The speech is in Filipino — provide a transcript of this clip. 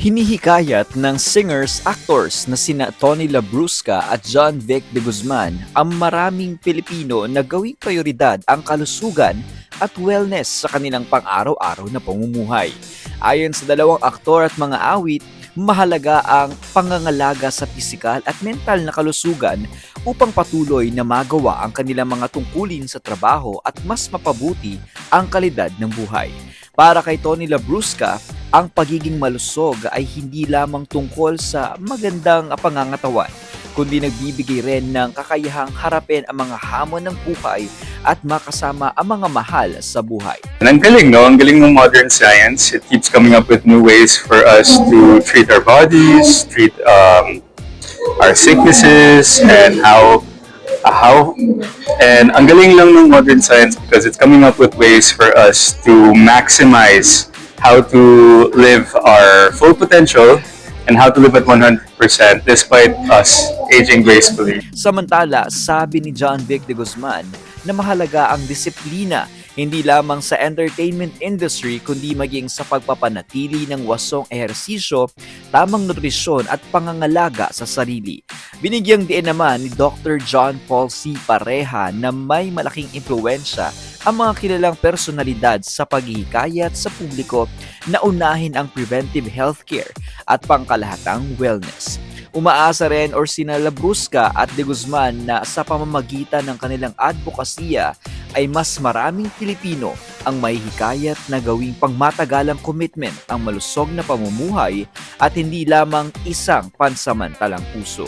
Hinihikayat ng singers-actors na sina Tony Labrusca at John Vic de Guzman ang maraming Pilipino na gawing prioridad ang kalusugan at wellness sa kanilang pang-araw-araw na pamumuhay. Ayon sa dalawang aktor at mga awit, mahalaga ang pangangalaga sa pisikal at mental na kalusugan upang patuloy na magawa ang kanilang mga tungkulin sa trabaho at mas mapabuti ang kalidad ng buhay. Para kay Tony Labrusca, ang pagiging malusog ay hindi lamang tungkol sa magandang pangangatawan, kundi nagbibigay rin ng kakayahang harapin ang mga hamon ng buhay at makasama ang mga mahal sa buhay. And ang galing, no? Ang galing ng modern science. It keeps coming up with new ways for us to treat our bodies, treat our sicknesses, and and ang galing lang ng modern science because it's coming up with ways for us to maximize how to live our full potential and how to live at 100% despite us aging gracefully. Samantala, sabi ni John Vic de Guzman na mahalaga ang disiplina hindi lamang sa entertainment industry kundi maging sa pagpapanatili ng wasong ehersisyo, tamang nutrisyon at pangangalaga sa sarili. Binigyang diin naman ni Dr. John Paul C. Pareha na may malaking impluwensya ang mga kilalang personalidad sa paghihikayat sa publiko na unahin ang preventive healthcare at pangkalahatang wellness. Umaasa rin sina Labrusca at de Guzman na sa pamamagitan ng kanilang advokasya ay mas maraming Pilipino ang mahihikayat na gawing pangmatagalang commitment ang malusog na pamumuhay at hindi lamang isang pansamantalang puso.